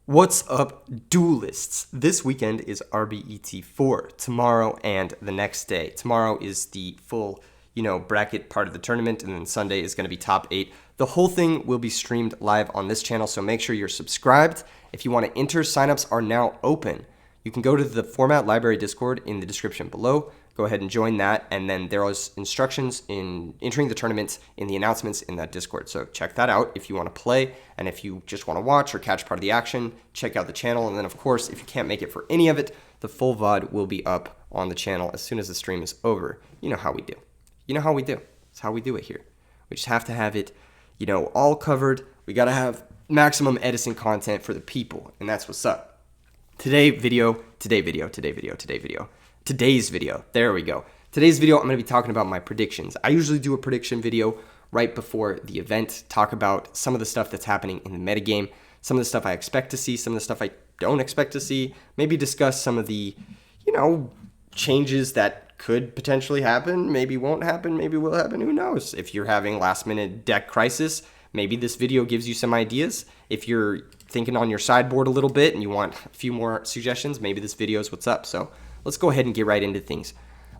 What's up, duelists? This weekend is RBET4, tomorrow and the next day. Tomorrow is the full, bracket part of the tournament, and then Sunday is going to be top 8. The whole thing will be streamed live on this channel, so make sure you're subscribed. If you want to enter, signups are now open. You can go to the Format Library Discord in the description below. Go ahead and join that, and then there is instructions in entering the tournament in the announcements in that Discord. So check that out if you want to play, and if you just want to watch or catch part of the action, check out the channel. And then, of course, if you can't make it for any of it, the full VOD will be up on the channel as soon as the stream is over. You know how we do. It's how we do it here. We just have to have it, all covered. We got to have maximum Edison content for the people, and that's what's up. Today's video. There we go. Today's video, I'm going to be talking about my predictions. I usually do a prediction video right before the event, talk about some of the stuff that's happening in the metagame, some of the stuff I expect to see, some of the stuff I don't expect to see, maybe discuss some of the, changes that could potentially happen, maybe won't happen, maybe will happen, who knows. If you're having last-minute deck crisis, maybe this video gives you some ideas. If you're thinking on your sideboard a little bit and you want a few more suggestions, maybe this video is what's up. So let's go ahead and get right into things.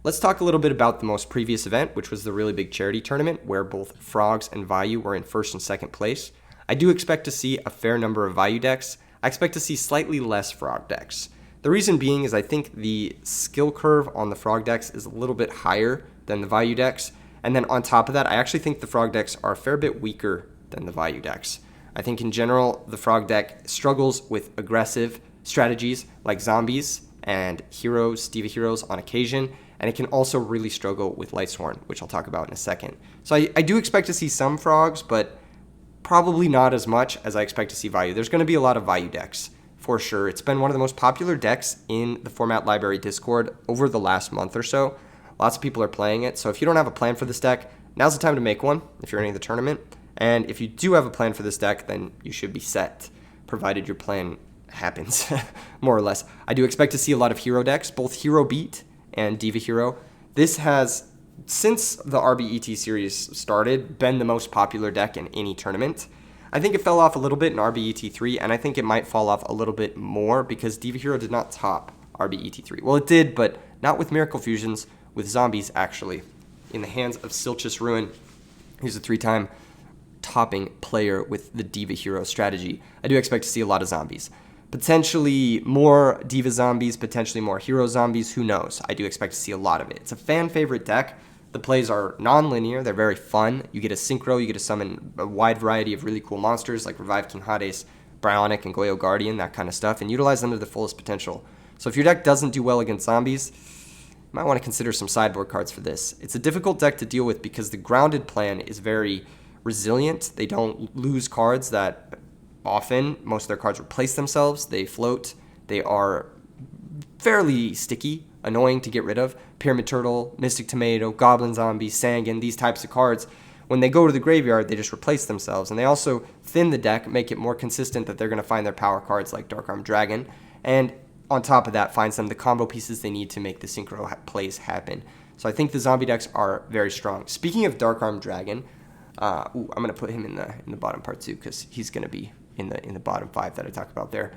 Let's talk a little bit about the most previous event, which was the really big charity tournament where both Frogs and Vayu were in first and second place. I do expect to see a fair number of Vayu decks. I expect to see slightly less Frog decks. The reason being is I think the skill curve on the Frog decks is a little bit higher than the Vayu decks. And then on top of that, I actually think the Frog decks are a fair bit weaker than the Vayu decks. I think in general, the Frog deck struggles with aggressive strategies like zombies and heroes, Diva heroes on occasion, and it can also really struggle with Lightsworn, which I'll talk about in a second. So I do expect to see some Frogs, but probably not as much as I expect to see Vayu. There's going to be a lot of Vayu decks, for sure. It's been one of the most popular decks in the Format Library Discord over the last month or so. Lots of people are playing it, so if you don't have a plan for this deck, now's the time to make one if you're entering the tournament. And if you do have a plan for this deck, then you should be set, provided your plan happens, more or less. I do expect to see a lot of hero decks, both Hero Beat and Diva Hero. This has, since the RBET series started, been the most popular deck in any tournament. I think it fell off a little bit in RBET3, and I think it might fall off a little bit more because Diva Hero did not top RBET3. Well, it did, but not with Miracle Fusions, with zombies, actually, in the hands of Silchus Ruin, who's a 3-time topping player with the Diva Hero strategy. I do expect to see a lot of zombies. Potentially more Diva zombies, potentially more Hero zombies, who knows? I do expect to see a lot of it. It's a fan favorite deck. The plays are non-linear, they're very fun. You get a synchro, you get to summon a wide variety of really cool monsters like Revive King Hades, Bryonic, and Goyo Guardian, that kind of stuff, and utilize them to their fullest potential. So if your deck doesn't do well against zombies, you might want to consider some sideboard cards for this. It's a difficult deck to deal with because the grounded plan is very resilient. They don't lose cards that often. Most of their cards replace themselves. They float. They are fairly sticky, annoying to get rid of. Pyramid Turtle, Mystic Tomato, Goblin Zombie, Sangan, these types of cards, when they go to the graveyard, they just replace themselves. And they also thin the deck, make it more consistent that they're going to find their power cards like Dark Arm Dragon. And on top of that, finds them the combo pieces they need to make the synchro plays happen. So I think the zombie decks are very strong. Speaking of Dark Arm Dragon, I'm going to put him in the bottom part too because he's going to be in the bottom 5 that I talked about there.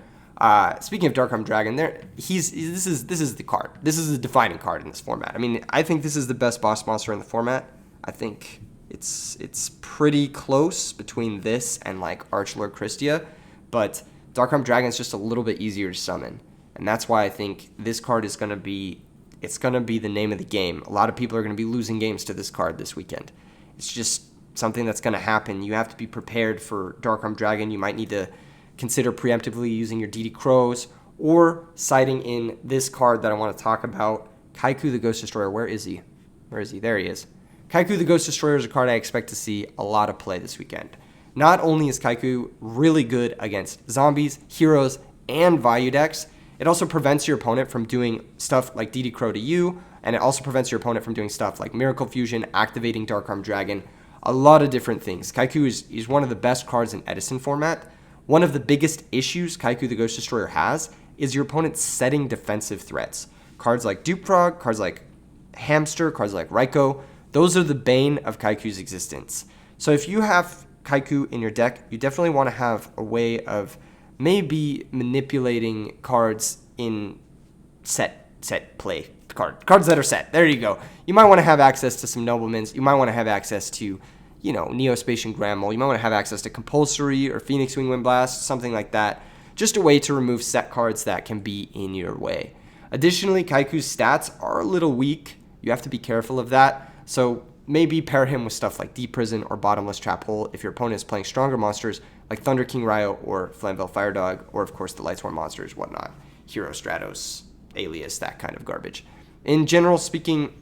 Speaking of Dark Arm Dragon, this is the card. This is the defining card in this format. I mean, I think this is the best boss monster in the format. I think it's pretty close between this and like Archlord Christia, but Dark Arm Dragon is just a little bit easier to summon, and that's why I think this card is going to be the name of the game. A lot of people are going to be losing games to this card this weekend. It's just something that's going to happen. You have to be prepared for Dark Arm Dragon. You might need to consider preemptively using your DD Crows or siding in this card that I want to talk about, Kaiku the Ghost Destroyer. Where is he? There he is. Kaiku the Ghost Destroyer is a card I expect to see a lot of play this weekend. Not only is Kaiku really good against zombies, heroes, and Vayu decks, it also prevents your opponent from doing stuff like DD Crow to you, and it also prevents your opponent from doing stuff like Miracle Fusion, activating Dark Arm Dragon, a lot of different things. Kaiku is one of the best cards in Edison format. One of the biggest issues Kaiku the Ghost Destroyer has is your opponent setting defensive threats. Cards like Dupe Frog, cards like Hamster, cards like Raikou, those are the bane of Kaiku's existence. So if you have Kaiku in your deck, you definitely want to have a way of may be manipulating cards in set play cards that are set. There you go. You might want to have access to some noblemans. You might want to have access to, Neospatian Grand Mole. You might want to have access to Compulsory or Phoenix Wing Wind Blast, something like that. Just a way to remove set cards that can be in your way. Additionally, Kaiku's stats are a little weak. You have to be careful of that. So maybe pair him with stuff like Deep Prison or Bottomless Trap Hole if your opponent is playing stronger monsters like Thunder King Ryo or Flamvell Fire Dog, or of course the Lightsworn monsters, whatnot. Hero Stratos, Alias, that kind of garbage. In general speaking,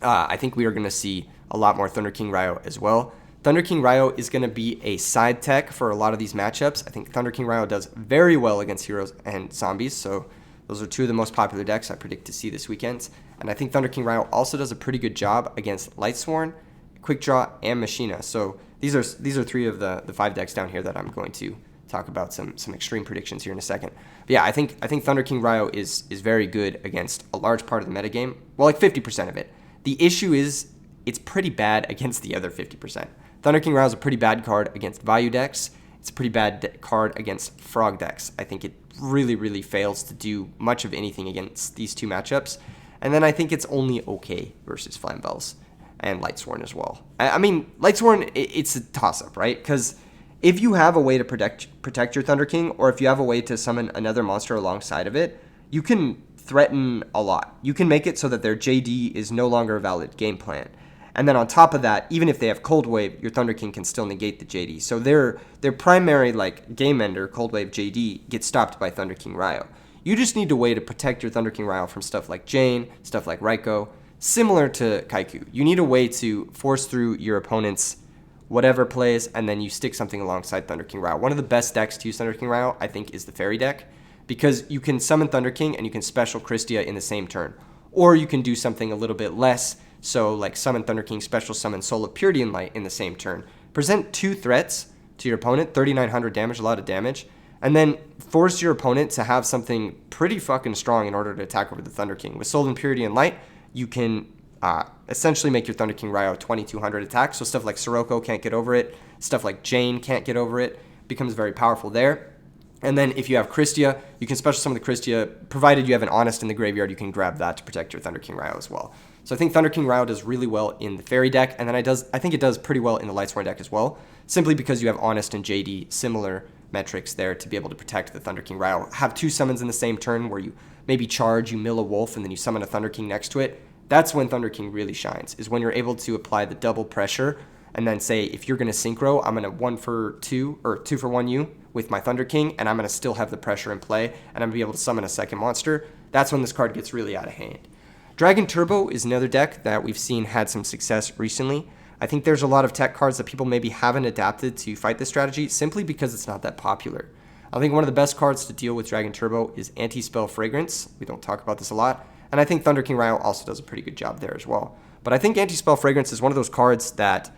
I think we are going to see a lot more Thunder King Ryo as well. Thunder King Ryo is going to be a side tech for a lot of these matchups. I think Thunder King Ryo does very well against heroes and zombies, so those are two of the most popular decks I predict to see this weekend. And I think Thunder King Ryo also does a pretty good job against Lightsworn, Quick Draw, and Machina. So these are three of the 5 decks down here that I'm going to talk about some extreme predictions here in a second. But yeah, I think Thunder King Ryo is very good against a large part of the metagame. Well, like 50% of it. The issue is it's pretty bad against the other 50%. Thunder King Ryo is a pretty bad card against Vayu decks. It's a pretty bad card against Frog decks. I think it really, really fails to do much of anything against these two matchups. And then I think it's only okay versus Flamvells and Lightsworn as well. I mean, Lightsworn, it's a toss-up, right? Because if you have a way to protect your Thunder King, or if you have a way to summon another monster alongside of it, you can threaten a lot. You can make it so that their JD is no longer a valid game plan. And then on top of that, even if they have Cold Wave, your Thunder King can still negate the JD. So their primary game ender, Cold Wave JD, gets stopped by Thunder King Ryo. You just need a way to protect your Thunder King Ryo from stuff like Jane, stuff like Raiko, similar to Kaiku. You need a way to force through your opponent's whatever plays, and then you stick something alongside Thunder King Ryo. One of the best decks to use Thunder King Ryo, I think, is the Fairy deck, because you can summon Thunder King and you can special Christia in the same turn. Or you can do something a little bit less, so like summon Thunder King, special summon Soul of Purity and Light in the same turn. Present 2 threats to your opponent, 3,900 damage, a lot of damage, and then force your opponent to have something pretty fucking strong in order to attack over the Thunder King. With Soul and Purity and Light, you can essentially make your Thunder King Ryo 2,200 attack, so stuff like Sirocco can't get over it, stuff like Jane can't get over it, becomes very powerful there. And then if you have Christia, you can special summon the Christia, provided you have an Honest in the graveyard, you can grab that to protect your Thunder King Ryo as well. So I think Thunder King Ryo does really well in the Fairy deck, and then I think it does pretty well in the Lightsworn deck as well, simply because you have Honest and JD, similar metrics there to be able to protect the Thunder King Ryo. Have 2 summons in the same turn where you maybe charge, you mill a wolf, and then you summon a Thunder King next to it. That's when Thunder King really shines, is when you're able to apply the double pressure and then say, if you're going to synchro, I'm going to 1 for 2 or 2 for 1 you with my Thunder King, and I'm going to still have the pressure in play, and I'm going to be able to summon a second monster. That's when this card gets really out of hand. Dragon Turbo is another deck that we've seen had some success recently. I think there's a lot of tech cards that people maybe haven't adapted to fight this strategy simply because it's not that popular. I think one of the best cards to deal with Dragon Turbo is Anti-Spell Fragrance. We don't talk about this a lot. And I think Thunder King Ryo also does a pretty good job there as well. But I think Anti-Spell Fragrance is one of those cards that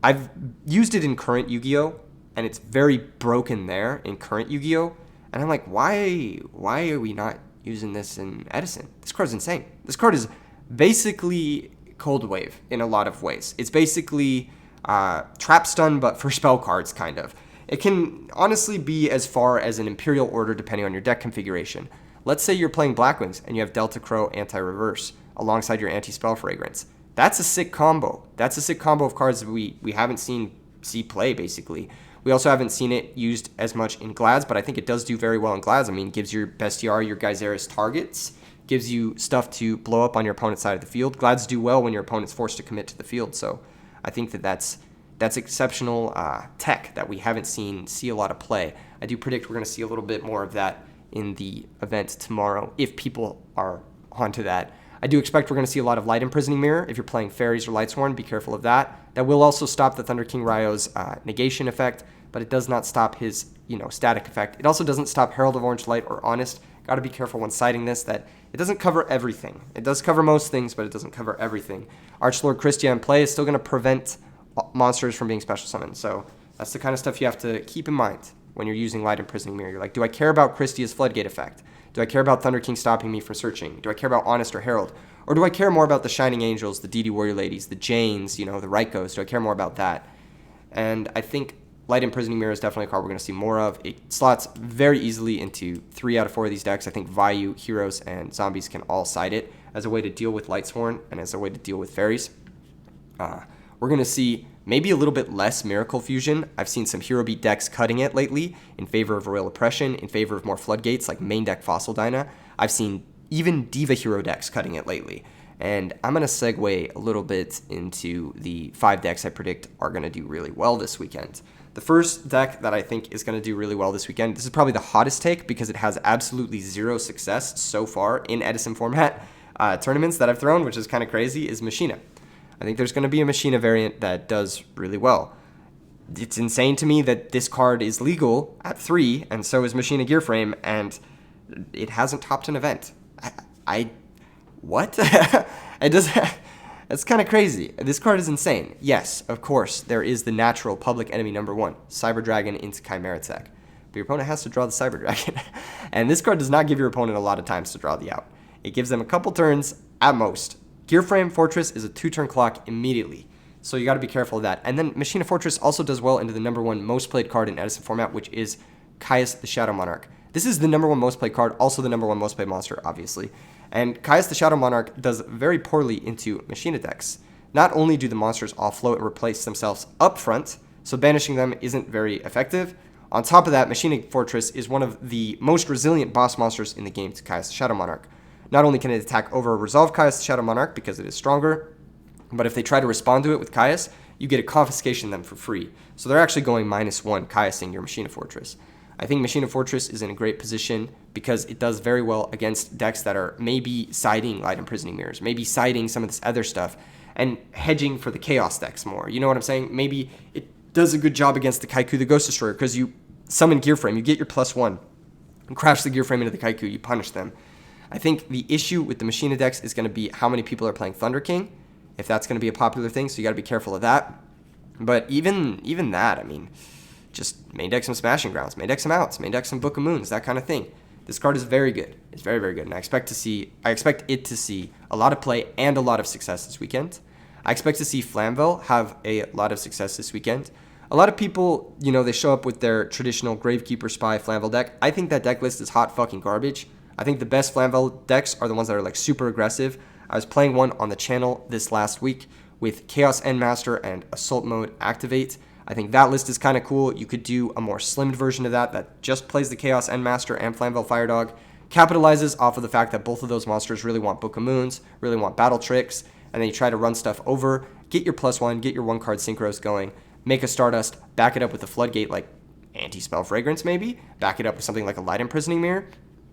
I've used it in current Yu-Gi-Oh! And it's very broken there in current Yu-Gi-Oh! And I'm like, why are we not using this in Edison? This card's insane. This card is basically Cold Wave in a lot of ways. It's basically Trap Stun, but for spell cards, kind of. It can honestly be as far as an Imperial Order depending on your deck configuration. Let's say you're playing Blackwings and you have Delta Crow Anti-Reverse alongside your Anti-Spell Fragrance. That's a sick combo. That's a sick combo of cards that we haven't seen play, basically. We also haven't seen it used as much in Glads, but I think it does do very well in Glads. I mean, it gives your Bestiary, your Geyseris targets, gives you stuff to blow up on your opponent's side of the field. Glads do well when your opponent's forced to commit to the field, so I think that's exceptional tech that we haven't see a lot of play. I do predict we're going to see a little bit more of that in the event tomorrow, if people are onto that. I do expect we're going to see a lot of Light Imprisoning Mirror. If you're playing Fairies or Lightsworn, be careful of that. That will also stop the Thunder King Ryo's negation effect, but it does not stop his static effect. It also doesn't stop Herald of Orange Light or Honest. Got to be careful when citing this, that it doesn't cover everything. It does cover most things, but it doesn't cover everything. Archlord Christia in play is still going to prevent monsters from being special summoned, so that's the kind of stuff you have to keep in mind when you're using Light Imprisoning Mirror. You're like, do I care about Christia's Floodgate effect? Do I care about Thunder King stopping me from searching? Do I care about Honest or Herald? Or do I care more about the Shining Angels, the DD Warrior Ladies, the Janes, the Raikos? Do I care more about that? And I think Light Imprisoning Mirror is definitely a card we're going to see more of. It slots very easily into 3 out of 4 of these decks. I think Vayu, Heroes, and Zombies can all side it as a way to deal with Lightsworn and as a way to deal with Fairies. We're going to see maybe a little bit less Miracle Fusion. I've seen some Hero Beat decks cutting it lately in favor of Royal Oppression, in favor of more Floodgates like main deck Fossil Dyna. I've seen even Diva Hero decks cutting it lately. And I'm going to segue a little bit into the 5 decks I predict are going to do really well this weekend. The first deck that I think is going to do really well this weekend, this is probably the hottest take because it has absolutely 0 success so far in Edison format tournaments that I've thrown, which is kind of crazy, is Machina. I think there's going to be a Machina variant that does really well. It's insane to me that this card is legal at 3, and so is Machina Gearframe, and it hasn't topped an event. What? It does. That's kind of crazy. This card is insane. Yes, of course, there is the natural public enemy number 1, Cyber Dragon into Chimera Tech. But your opponent has to draw the Cyber Dragon. And this card does not give your opponent a lot of times to draw the out. It gives them a couple turns at most. Gearframe Fortress is a 2-turn clock immediately. So you got to be careful of that. And then Machina Fortress also does well into the number 1 most played card in Edison format, which is Caius the Shadow Monarch. This is the number 1 most played card, also the number 1 most played monster, obviously. And Caius the Shadow Monarch does very poorly into Machina decks. Not only do the monsters offload and replace themselves up front, so banishing them isn't very effective. On top of that, Machina Fortress is one of the most resilient boss monsters in the game to Caius the Shadow Monarch. Not only can it attack over a resolve Caius the Shadow Monarch because it is stronger, but if they try to respond to it with Caius, you get a confiscation them for free. So they're actually going -1 Caiusing your Machina Fortress. I think Machina Fortress is in a great position because it does very well against decks that are maybe siding Light Imprisoning Mirrors, maybe siding some of this other stuff, and hedging for the Chaos decks more. You know what I'm saying? Maybe it does a good job against the Kaiku the Ghost Destroyer because you summon Gearframe, you get your +1, and crash the Gearframe into the Kaiku, you punish them. I think the issue with the Machina decks is going to be how many people are playing Thunder King, if that's going to be a popular thing, so you got to be careful of that. But even that, I mean, just main deck some Smashing Grounds, main deck some Outs, main deck some Book of Moons, that kind of thing. This card is very good. It's very, very good, and I expect it to see a lot of play and a lot of success this weekend. I expect to see Flamvel have a lot of success this weekend. A lot of people, they show up with their traditional Gravekeeper Spy Flamvel deck. I think that deck list is hot fucking garbage. I think the best Flamvel decks are the ones that are like super aggressive. I was playing one on the channel this last week with Chaos Endmaster and Assault Mode Activate. I think that list is kind of cool. You could do a more slimmed version of that just plays the Chaos Endmaster and Flamvel Firedog, capitalizes off of the fact that both of those monsters really want Book of Moons, really want Battle Tricks, and then you try to run stuff over, get your +1, get your 1-card synchros going, make a Stardust, back it up with a Floodgate like Anti-Spell Fragrance maybe, back it up with something like a Light Imprisoning Mirror.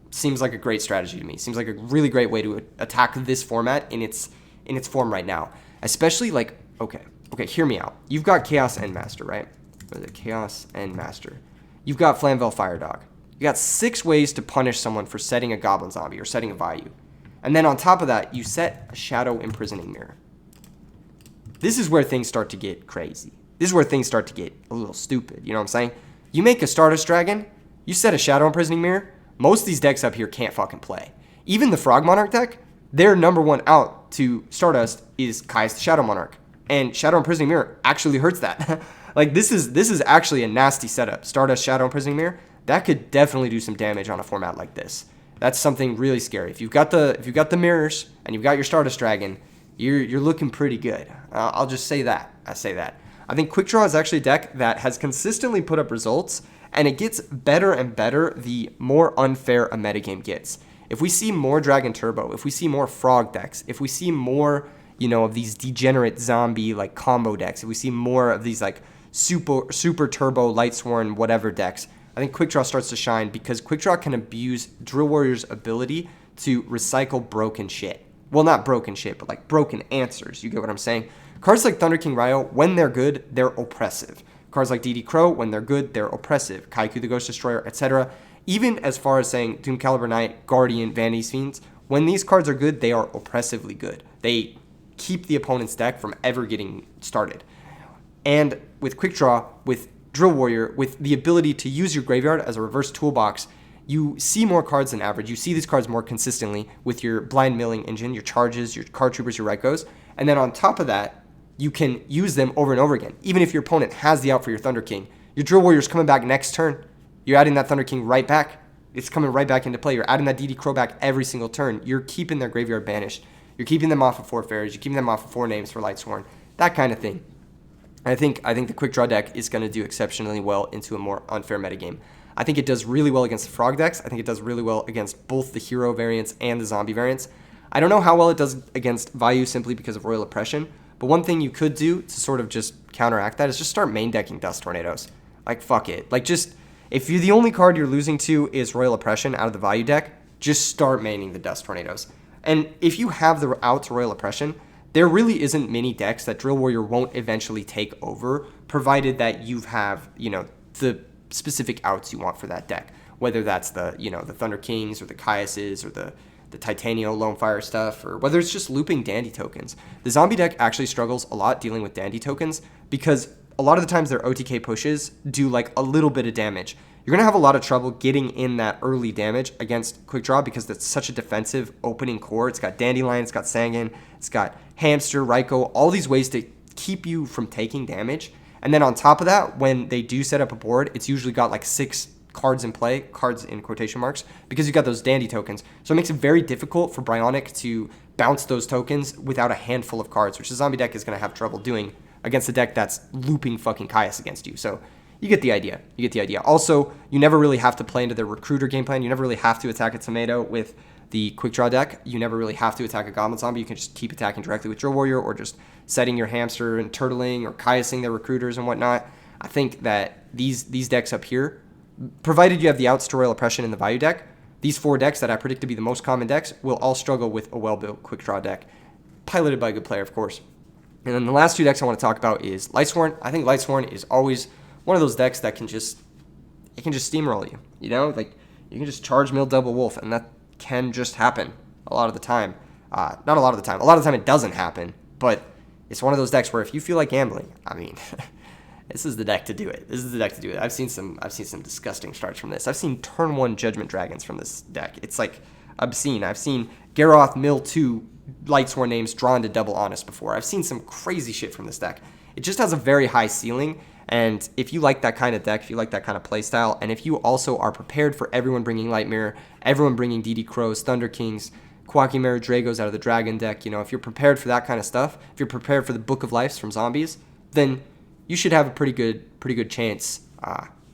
Seems like a great strategy to me. Seems like a really great way to attack this format in its form right now. Especially like, okay, hear me out. You've got Chaos Endmaster, right? What is it? Chaos Endmaster. You've got Flamvel Firedog. You got 6 ways to punish someone for setting a Goblin Zombie or setting a Vayu. And then on top of that, you set a Shadow Imprisoning Mirror. This is where things start to get crazy. This is where things start to get a little stupid. You know what I'm saying? You make a Stardust Dragon, you set a Shadow Imprisoning Mirror, most of these decks up here can't fucking play. Even the Frog Monarch deck, their number 1 out to Stardust is Caius the Shadow Monarch. And Shadow Imprisoning Mirror actually hurts that. Like this is actually a nasty setup. Stardust Shadow Imprisoning Mirror, that could definitely do some damage on a format like this. That's something really scary. If you've got the mirrors and you've got your Stardust Dragon, you're looking pretty good. I'll just say that. I think Quick Draw is actually a deck that has consistently put up results, and it gets better and better the more unfair a metagame gets. If we see more Dragon Turbo, if we see more Frog decks, if we see more, of these degenerate zombie like combo decks, if we see more of these like super turbo Lightsworn whatever decks, I think Quick Draw starts to shine because Quick Draw can abuse Drill Warrior's ability to recycle broken shit. Well, not broken shit, but like broken answers. You get what I'm saying? Cards like Thunder King Ryo, when they're good, they're oppressive. Cards like DD Crow, when they're good, they're oppressive. Kaiku the Ghost Destroyer, etc. Even as far as saying Doom Caliber Knight, Guardian, Vanity's Fiends, when these cards are good, they are oppressively good. They keep the opponent's deck from ever getting started. And with Quick Draw, with Drill Warrior, with the ability to use your graveyard as a reverse toolbox, you see more cards than average. You see these cards more consistently with your Blind Milling Engine, your Charges, your Card Troopers, your Raikos. And then on top of that, you can use them over and over again. Even if your opponent has the out for your Thunder King, Your Drill Warrior's coming back next turn. You're adding that Thunder King right back. It's coming right back into play. You're adding that DD Crow back every single turn. You're keeping their graveyard banished. You're keeping them off of 4 fairies. You're keeping them off of 4 names for Lightsworn. That kind of thing. I think the quick draw deck is going to do exceptionally well into a more unfair metagame. I think it does really well against the frog decks. I think it does really well against both the hero variants and the zombie variants. I don't know how well it does against Vayu simply because of Royal Oppression, but one thing you could do to sort of just counteract that is just start main decking Dust Tornadoes. Like, fuck it. Like, just, if you're the only card you're losing to is Royal Oppression out of the Vayu deck, just start maining the Dust Tornadoes. And if you have the out to Royal Oppression, there really isn't many decks that Drill Warrior won't eventually take over, provided that you have, the specific outs you want for that deck. Whether that's the, the Thunder Kings or the Caiuses or the Titanio Lone Fire stuff, or whether it's just looping Dandy tokens. The zombie deck actually struggles a lot dealing with Dandy tokens because a lot of the times their OTK pushes do like a little bit of damage. You're going to have a lot of trouble getting in that early damage against Quick Draw because that's such a defensive opening core. It's got Dandelion, it's got Sangan, it's got Hamster, Raikou, all these ways to keep you from taking damage. And then on top of that, when they do set up a board, it's usually got like 6 cards in play, cards in quotation marks, because you got those Dandy tokens. So it makes it very difficult for Bryonic to bounce those tokens without a handful of cards, which the zombie deck is going to have trouble doing against a deck that's looping fucking Caius against you. So you get the idea. You get the idea. Also, you never really have to play into their Recruiter game plan. You never really have to attack a Tomato with the Quick Draw deck. You never really have to attack a Goblin Zombie. You can just keep attacking directly with Drill Warrior or just setting your Hamster and Turtling or Caiusing their Recruiters and whatnot. I think that these decks up here, provided you have the outs to Royal Oppression in the Vayu deck, these 4 decks that I predict to be the most common decks will all struggle with a well-built Quick Draw deck, piloted by a good player, of course. And then the last 2 decks I want to talk about is Lightsworn. I think Lightsworn is always one of those decks that can just steamroll you. Like you can just charge mill double wolf, and that can just happen a lot of the time. Not a lot of the time. A lot of the time it doesn't happen, but it's one of those decks where if you feel like gambling, I mean, this is the deck to do it. This is the deck to do it. I've seen some disgusting starts from this. I've seen turn 1 Judgment Dragons from this deck. It's like obscene. I've seen Garroth Mill 2 Lightsworn names drawn to double honest before. I've seen some crazy shit from this deck. It just has a very high ceiling, and if you like that kind of deck, if you like that kind of play style, and if you also are prepared for everyone bringing Light Mirror, everyone bringing DD Crows, Thunder Kings, Quackimera Dragos out of the Dragon deck, if you're prepared for that kind of stuff, if you're prepared for the Book of Lives from Zombies, then you should have a pretty good chance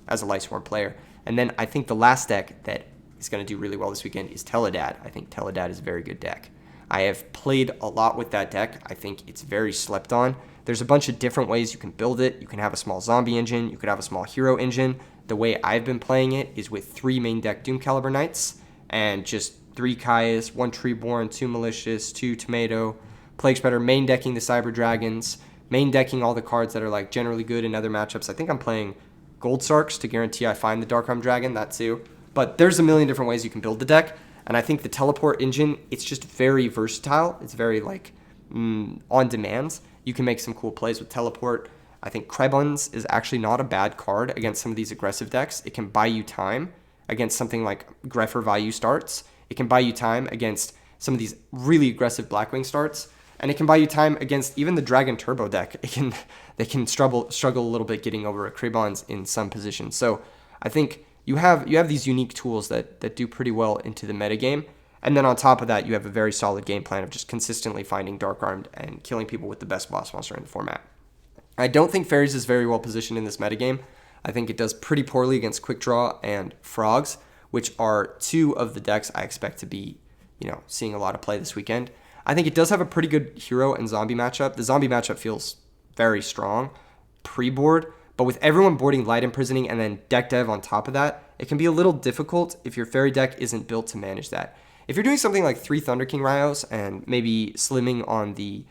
as a Lightsworn player. And then I think the last deck that is going to do really well this weekend is Teledad. I think Teledad is a very good deck. I have played a lot with that deck. I think it's very slept on. There's a bunch of different ways you can build it. You can have a small zombie engine. You could have a small hero engine. The way I've been playing it is with 3 main deck Doom Caliber Knights and just 3 Caius, 1 Treeborn, 2 Malicious, 2 Tomato, Plague Spreader, main decking the Cyber Dragons, main decking all the cards that are like generally good in other matchups. I think I'm playing Gold Sarks to guarantee I find the Dark Arm Dragon, that too. But there's a million different ways you can build the deck. And I think the Teleport engine, it's just very versatile. It's very like on demand. You can make some cool plays with Teleport. I think Krebons is actually not a bad card against some of these aggressive decks. It can buy you time against something like Grepher Vayu starts. It can buy you time against some of these really aggressive Blackwing starts. And it can buy you time against even the Dragon Turbo deck. They can struggle a little bit getting over a Krebons in some positions. So I think you have these unique tools that do pretty well into the metagame. And then on top of that, you have a very solid game plan of just consistently finding Dark Armed and killing people with the best boss monster in the format. I don't think Fairies is very well positioned in this metagame. I think it does pretty poorly against Quick Draw and Frogs, which are 2 of the decks I expect to be, seeing a lot of play this weekend. I think it does have a pretty good hero and zombie matchup. The zombie matchup feels very strong pre-board, but with everyone boarding Light Imprisoning and then deck dev on top of that, it can be a little difficult if your Fairy deck isn't built to manage that. If you're doing something like 3 Thunder King Ryos and maybe slimming on the,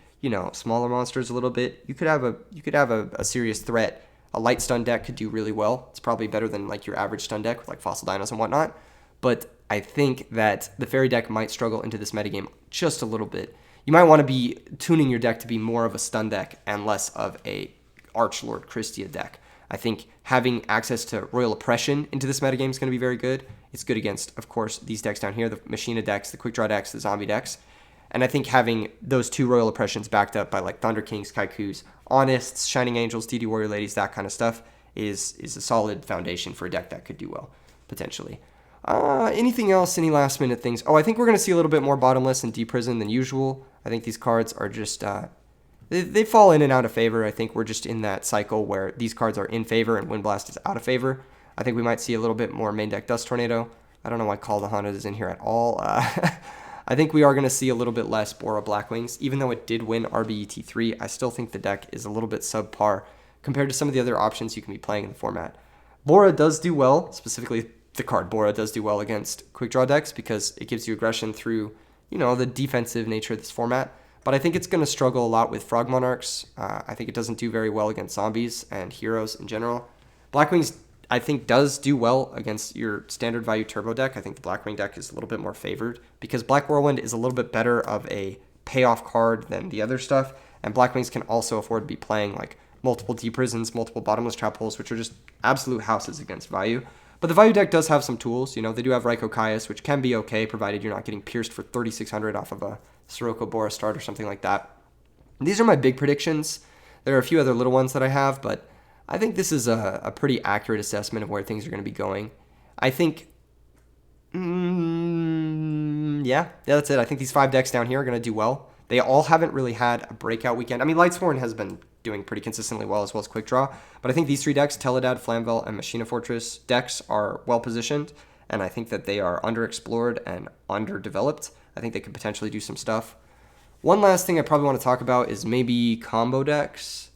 smaller monsters a little bit, you could have a serious threat. A light stun deck could do really well. It's probably better than like your average stun deck with like Fossil Dinos and whatnot. But I think that the Fairy deck might struggle into this metagame just a little bit. You might want to be tuning your deck to be more of a stun deck and less of a Archlord Christia deck. I think having access to Royal Oppression into this metagame is going to be very good. It's good against, of course, these decks down here, the Machina decks, the Quick Draw decks, the Zombie decks. And I think having those 2 Royal Oppressions backed up by like Thunder Kings, Kaikus, Honests, Shining Angels, DD Warrior Ladies, that kind of stuff is a solid foundation for a deck that could do well, potentially. Anything else? Any last minute things? Oh, I think we're going to see a little bit more bottomless and deep prison than usual. I think these cards are just, they fall in and out of favor. I think we're just in that cycle where these cards are in favor and Windblast is out of favor. I think we might see a little bit more main deck Dust Tornado. I don't know why Call the Haunted is in here at all. I think we are going to see a little bit less Bora Blackwings. Even though it did win RBET3, I still think the deck is a little bit subpar compared to some of the other options you can be playing in the format. Bora does do well, specifically the card Bora does do well against quick draw decks because it gives you aggression through, the defensive nature of this format. But I think it's going to struggle a lot with Frog Monarchs. I think it doesn't do very well against zombies and heroes in general. Blackwings, I think, does do well against your standard value turbo deck. I think the Blackwing deck is a little bit more favored because Black Whirlwind is a little bit better of a payoff card than the other stuff. And Blackwings can also afford to be playing like multiple deep prisons, multiple bottomless trap holes, which are just absolute houses against value. But the value deck does have some tools. They do have Raikou Caius, which can be okay, provided you're not getting pierced for 3,600 off of a Sirocco Bora start or something like that. And these are my big predictions. There are a few other little ones that I have, but I think this is a pretty accurate assessment of where things are going to be going. I think, yeah, that's it. I think these 5 decks down here are going to do well. They all haven't really had a breakout weekend. I mean, Lightsworn has been doing pretty consistently well as Quick Draw, but I think these 3 decks, Teledad, Flamvel, and Machina Fortress decks are well positioned, and I think that they are underexplored and underdeveloped. I think they could potentially do some stuff. One last thing I probably want to talk about is maybe combo decks.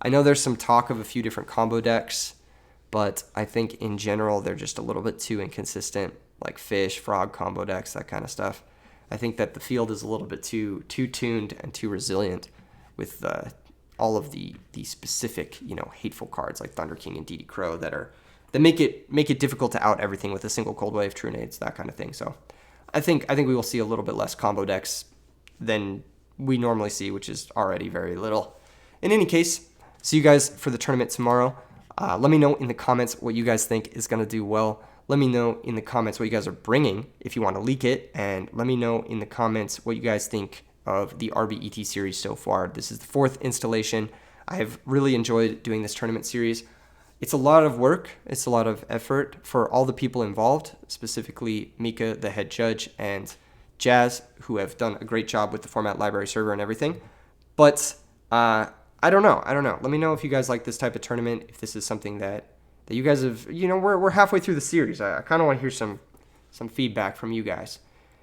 I know there's some talk of a few different combo decks, but I think in general they're just a little bit too inconsistent, like fish, frog combo decks, that kind of stuff. I think that the field is a little bit too tuned and too resilient with all of the specific, hateful cards like Thunder King and DD Crow that make it difficult to out everything with a single Cold Wave, True Nades, that kind of thing. So I think we will see a little bit less combo decks than we normally see, which is already very little. In any case, see you guys for the tournament tomorrow. Let me know in the comments what you guys think is going to do well. Let me know in the comments what you guys are bringing if you want to leak it. And let me know in the comments what you guys think of the RBET series so far. This is the 4th installation. I have really enjoyed doing this tournament series. It's a lot of work. It's a lot of effort for all the people involved, specifically Mika, the head judge, and Jazz, who have done a great job with the format library server and everything. But I don't know. Let me know if you guys like this type of tournament, if this is something that you guys have, we're halfway through the series. I kind of want to hear some feedback from you guys.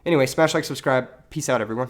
Anyway, smash like, subscribe. Peace out, everyone.